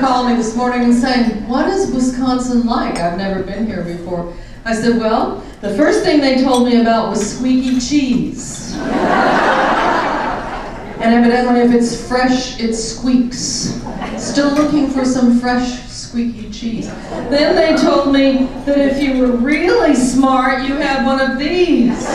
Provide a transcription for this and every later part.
called me this morning and saying, what is Wisconsin like? I've never been here before. I said, well, the first thing they told me about was squeaky cheese. And evidently if it's fresh, it squeaks. Still looking for some fresh squeaky cheese. Then they told me that if you were really smart, you had one of these.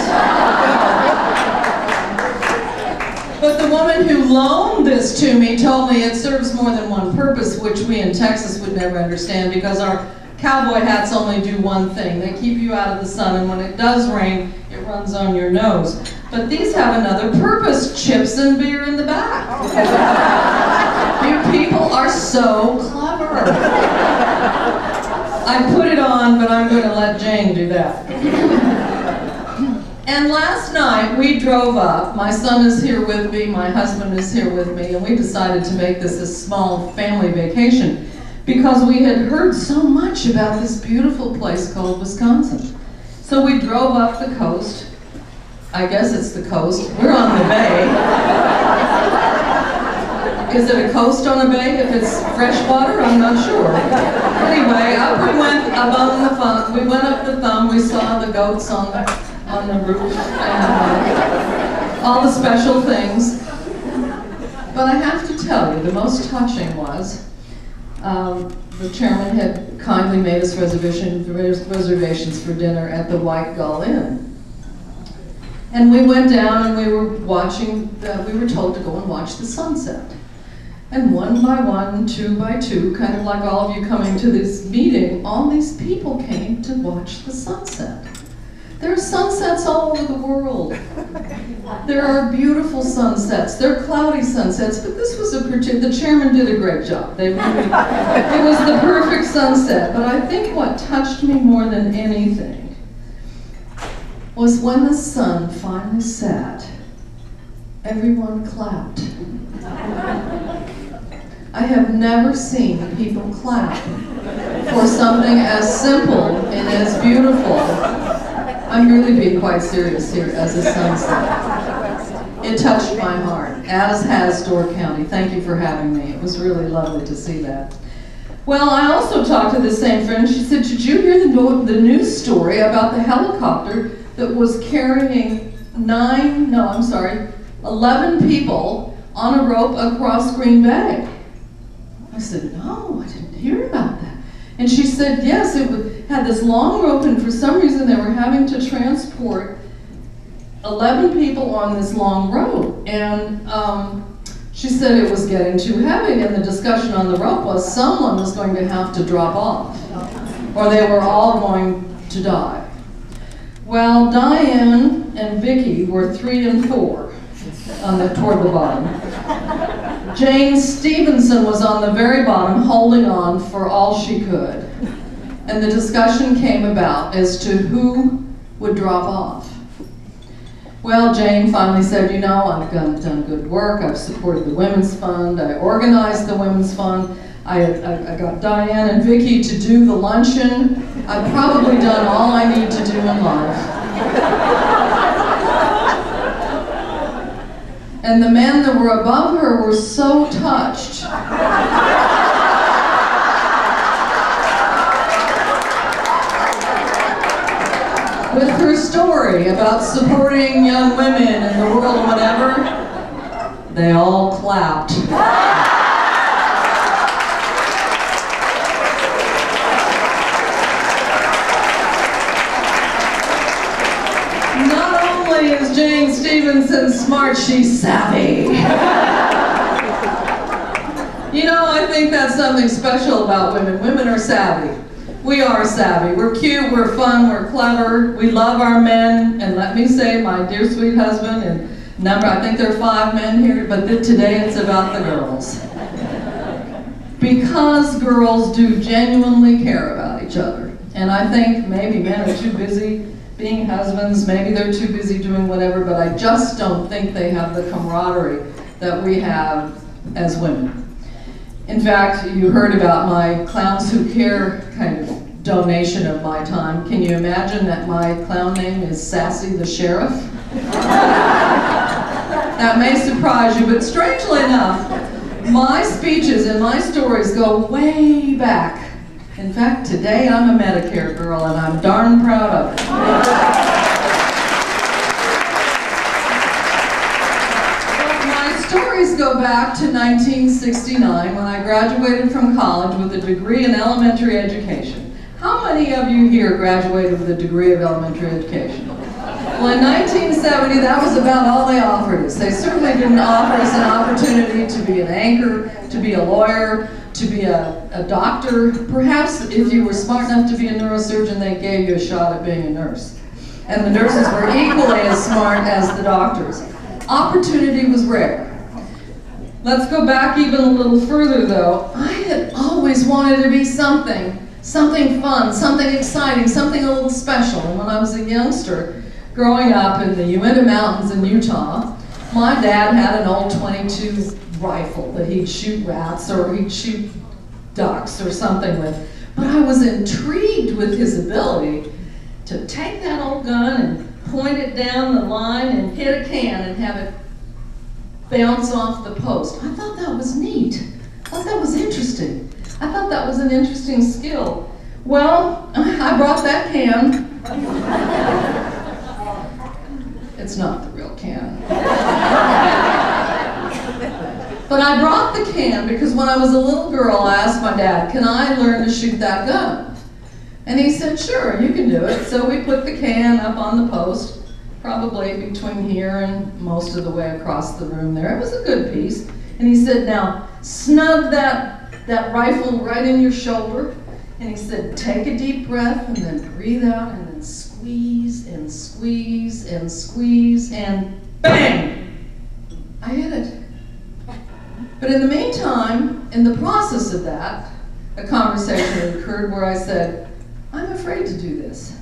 But the woman who loaned this to me told me it serves more than one purpose, which we in Texas would never understand, because our cowboy hats only do one thing. They keep you out of the sun, and when it does rain, it runs on your nose. But these have another purpose, chips and beer in the back. You people are so clever. I put it on, but I'm going to let Jane do that. And last night we drove up. My son is here with me, my husband is here with me, and we decided to make this a small family vacation because we had heard so much about this beautiful place called Wisconsin. So we drove up the coast. I guess it's the coast. We're on the bay. Is it a coast on a bay if it's fresh water? I'm not sure. Anyway, up we went above the thumb. We went up the thumb. We saw the goats on the roof and all the special things. But I have to tell you, the most touching was the chairman had kindly made us reservations for dinner at the White Gull Inn. And we went down and we were watching, we were told to go and watch the sunset. And one by one, two by two, kind of like all of you coming to this meeting, all these people came to watch the sunset. There are sunsets all over the world. There are beautiful sunsets. There are cloudy sunsets, but this was the chairman did a great job. It was the perfect sunset. But I think what touched me more than anything was when the sun finally set, everyone clapped. I have never seen people clap for something as simple and as beautiful. I'm really being quite serious here, as a sunset. It touched my heart, as has Door County. Thank you for having me. It was really lovely to see that. Well, I also talked to this same friend. She said, did you hear the news story about the helicopter that was carrying 11 people on a rope across Green Bay? I said, no, I didn't hear about that. And she said, yes, it had this long rope, and for some reason they were having to transport 11 people on this long rope. And she said it was getting too heavy, and the discussion on the rope was someone was going to have to drop off, or they were all going to die. Well, Diane and Vicki were 3 and 4 toward the bottom. Jane Stevenson was on the very bottom, holding on for all she could. And the discussion came about as to who would drop off. Well, Jane finally said, you know, I've done good work. I've supported the Women's Fund. I organized the Women's Fund. I got Diane and Vicki to do the luncheon. I've probably done all I need to do in life. And the men that were above her were so touched. With her story about supporting young women in the world and whatever, they all clapped. Not only is Jane Stevenson smart, she's savvy. You know, I think that's something special about women. Women are savvy. We are savvy. We're cute, we're fun, we're clever, we love our men, and let me say, my dear sweet husband, and I think there are 5 men here, but today it's about the girls. Because girls do genuinely care about each other. And I think maybe men are too busy being husbands, maybe they're too busy doing whatever, but I just don't think they have the camaraderie that we have as women. In fact, you heard about my Clowns Who Care kind of donation of my time. Can you imagine that my clown name is Sassy the Sheriff? That may surprise you, but strangely enough, My speeches and my stories go way back. In fact, today I'm a Medicare girl and I'm darn proud of it. My stories go back to 1969 when I graduated from college with a degree in elementary education. How many of you here graduated with a degree of elementary education? Well, in 1970, that was about all they offered us. They certainly didn't offer us an opportunity to be an anchor, to be a lawyer, to be a doctor. Perhaps if you were smart enough to be a neurosurgeon, they gave you a shot at being a nurse. And the nurses were equally as smart as the doctors. Opportunity was rare. Let's go back even a little further, though. I had always wanted to be something fun, something exciting, something a little special. And when I was a youngster, growing up in the Uinta Mountains in Utah, my dad had an old .22 rifle that he'd shoot rats or he'd shoot ducks or something with. But I was intrigued with his ability to take that old gun and point it down the line and hit a can and have it bounce off the post. I thought that was neat. I thought that was interesting. I thought that was an interesting skill. Well, I brought that can. It's not the real can. But I brought the can because when I was a little girl, I asked my dad, can I learn to shoot that gun? And he said, sure, you can do it. So we put the can up on the post, probably between here and most of the way across the room there. It was a good piece. And he said, now, snug that rifle right in your shoulder. And he said, take a deep breath and then breathe out and then squeeze and squeeze and squeeze and bang! I hit it. But in the meantime, in the process of that, a conversation occurred where I said, I'm afraid to do this.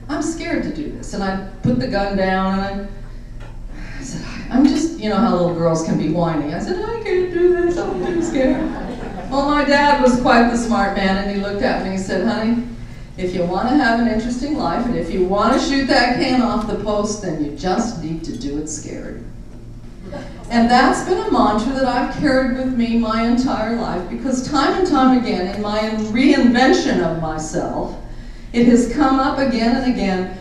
I'm scared to do this. And I put the gun down and I said, I'm just, you know how little girls can be whiny. I said, I can't do this, I'm too scared. Well, my dad was quite the smart man and he looked at me and he said, honey, if you want to have an interesting life and if you want to shoot that can off the post, then you just need to do it scared. And that's been a mantra that I've carried with me my entire life because time and time again in my reinvention of myself, it has come up again and again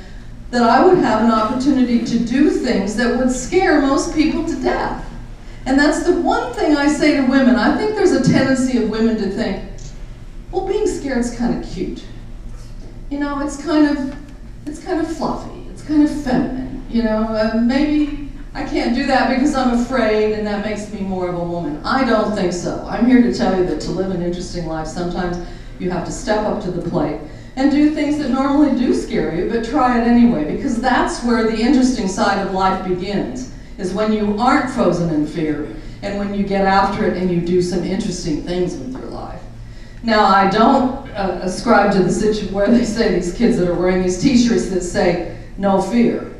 that I would have an opportunity to do things that would scare most people to death. And that's the one thing I say to women. I think there's a tendency of women to think, well, being scared is kind of cute. You know, it's kind of fluffy. It's kind of feminine. You know, maybe I can't do that because I'm afraid and that makes me more of a woman. I don't think so. I'm here to tell you that to live an interesting life, sometimes you have to step up to the plate and do things that normally do scare you, but try it anyway, because that's where the interesting side of life begins, is when you aren't frozen in fear and when you get after it and you do some interesting things with your life. Now, I don't ascribe to the situation where they say these kids that are wearing these t-shirts that say, no fear,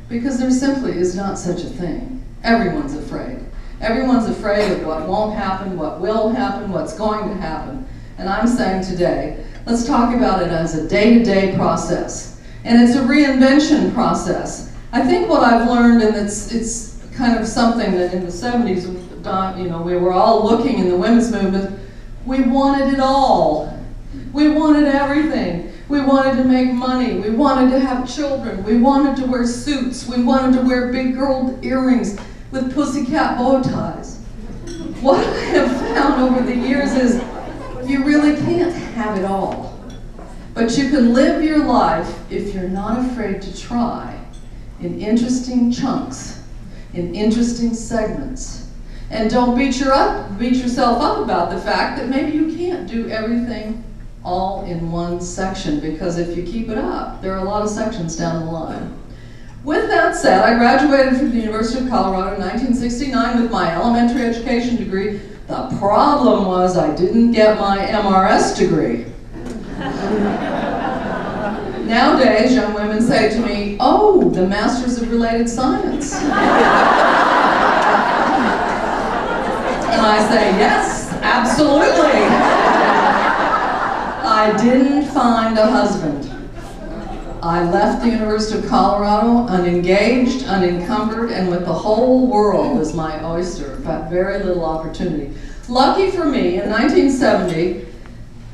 because there simply is not such a thing. Everyone's afraid. Everyone's afraid of what won't happen, what will happen, what's going to happen. And I'm saying today, let's talk about it as a day-to-day process. And it's a reinvention process. I think what I've learned, and it's kind of something that in the 70s, you know, we were all looking in the women's movement, we wanted it all. We wanted everything. We wanted to make money. We wanted to have children. We wanted to wear suits. We wanted to wear big gold earrings with pussycat bow ties. What I have found over the years is you really can't have it all. But you can live your life if you're not afraid to try in interesting chunks, in interesting segments. And don't beat yourself up about the fact that maybe you can't do everything all in one section, because if you keep it up, there are a lot of sections down the line. With that said, I graduated from the University of Colorado in 1969 with my elementary education degree. The problem was I didn't get my MRS degree. Nowadays, young women say to me, oh, the Masters of Related Science. And I say, yes, absolutely. I didn't find a husband. I left the University of Colorado unengaged, unencumbered, and with the whole world as my oyster. I've had very little opportunity. Lucky for me, in 1970,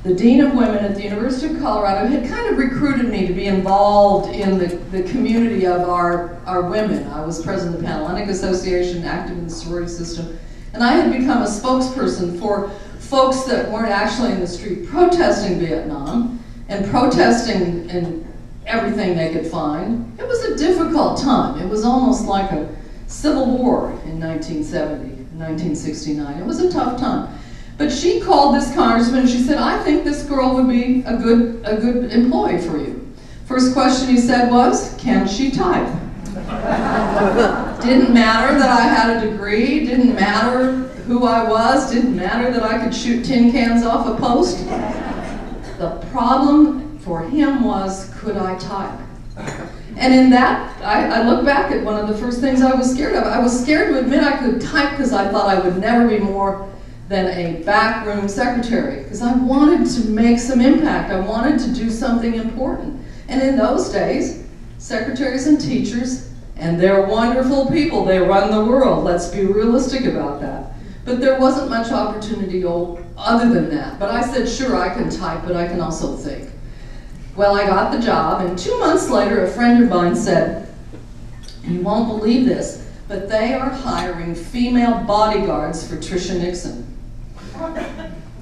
the Dean of Women at the University of Colorado had kind of recruited me to be involved in the community of our women. I was president of the Panhellenic Association, active in the sorority system, and I had become a spokesperson for folks that weren't actually in the street protesting Vietnam and protesting in everything they could find. It was a difficult time. It was almost like a civil war in 1970, 1969. It was a tough time. But she called this congressman and she said, I think this girl would be a good employee for you. First question he said was, can she type? Didn't matter that I had a degree, didn't matter who I was, didn't matter that I could shoot tin cans off a post. The problem for him was, could I type? And in that, I look back at one of the first things I was scared of. I was scared to admit I could type because I thought I would never be more than a backroom secretary, because I wanted to make some impact. I wanted to do something important. And in those days, secretaries and teachers, and they're wonderful people, they run the world, let's be realistic about that. But there wasn't much opportunity other than that. But I said, sure, I can type, but I can also think. Well, I got the job, and 2 months later, a friend of mine said, you won't believe this, but they are hiring female bodyguards for Tricia Nixon.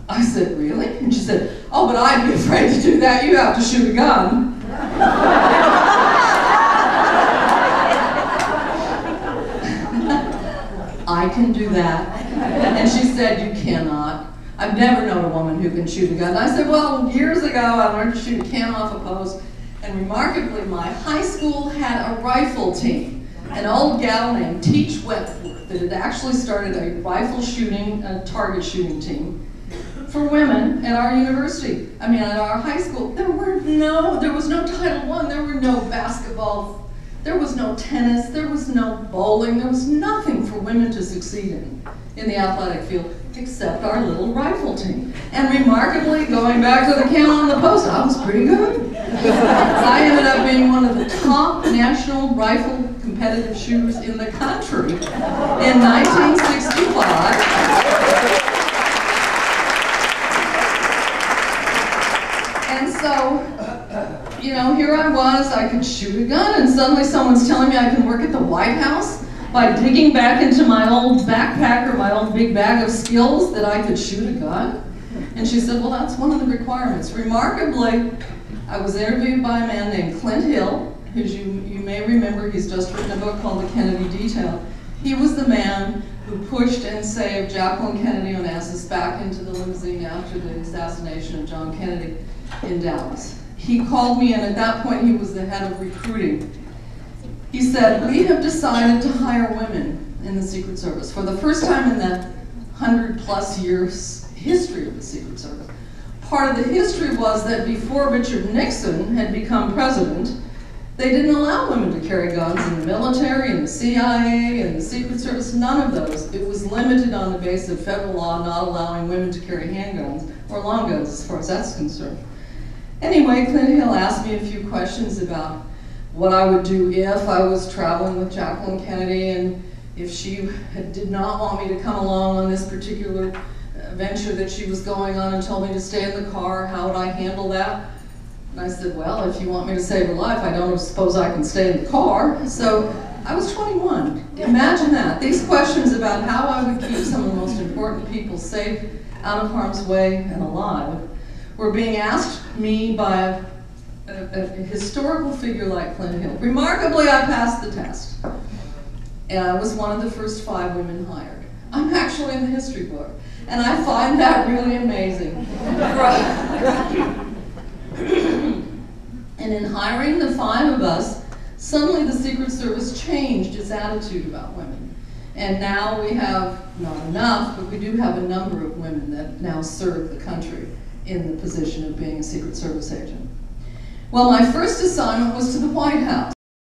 I said, really? And she said, oh, but I'd be afraid to do that. You have to shoot a gun. I can do that. And she said, you cannot. I've never known a woman who can shoot a gun. I said, well, years ago, I learned to shoot a can off a post. And remarkably, my high school had a rifle team. An old gal named Teach Wentworth that had actually started a rifle shooting, a target shooting team for women at our university. I mean, at our high school, there was no Title I, there were no basketball, there was no tennis, there was no bowling, there was nothing for women to succeed in the athletic field, except our little rifle team. And remarkably, going back to the count on the post, I was pretty good. I ended up being one of the top national rifle competitive shooters in the country in 1965. And so, you know, here I was, I could shoot a gun, and suddenly someone's telling me I can work at the White House by digging back into my old backpack or my old big bag of skills that I could shoot a gun. And she said, well, that's one of the requirements. Remarkably, I was interviewed by a man named Clint Hill, who you may remember, he's just written a book called The Kennedy Detail. He was the man who pushed and saved Jacqueline Kennedy Onassis back into the limousine after the assassination of John Kennedy in Dallas. He called me, and at that point he was the head of recruiting. He said, we have decided to hire women in the Secret Service for the first time in the 100+ years history of the Secret Service. Part of the history was that before Richard Nixon had become president, they didn't allow women to carry guns in the military, in the CIA, in the Secret Service, none of those. It was limited on the basis of federal law not allowing women to carry handguns, or long guns as far as that's concerned. Anyway, Clint Hill asked me a few questions about what I would do if I was traveling with Jacqueline Kennedy, and if she did not want me to come along on this particular venture that she was going on and told me to stay in the car, how would I handle that? And I said, well, if you want me to save her life, I don't suppose I can stay in the car. So I was 21. Imagine that. These questions about how I would keep some of the most important people safe, out of harm's way, and alive were being asked me by a historical figure like Clint Hill. Remarkably, I passed the test. And I was one of the first 5 women hired. I'm actually in the history book. And I find that really amazing. And in hiring the 5 of us, suddenly the Secret Service changed its attitude about women. And now we have, not enough, but we do have a number of women that now serve the country in the position of being a Secret Service agent. Well, my first assignment was to the White House.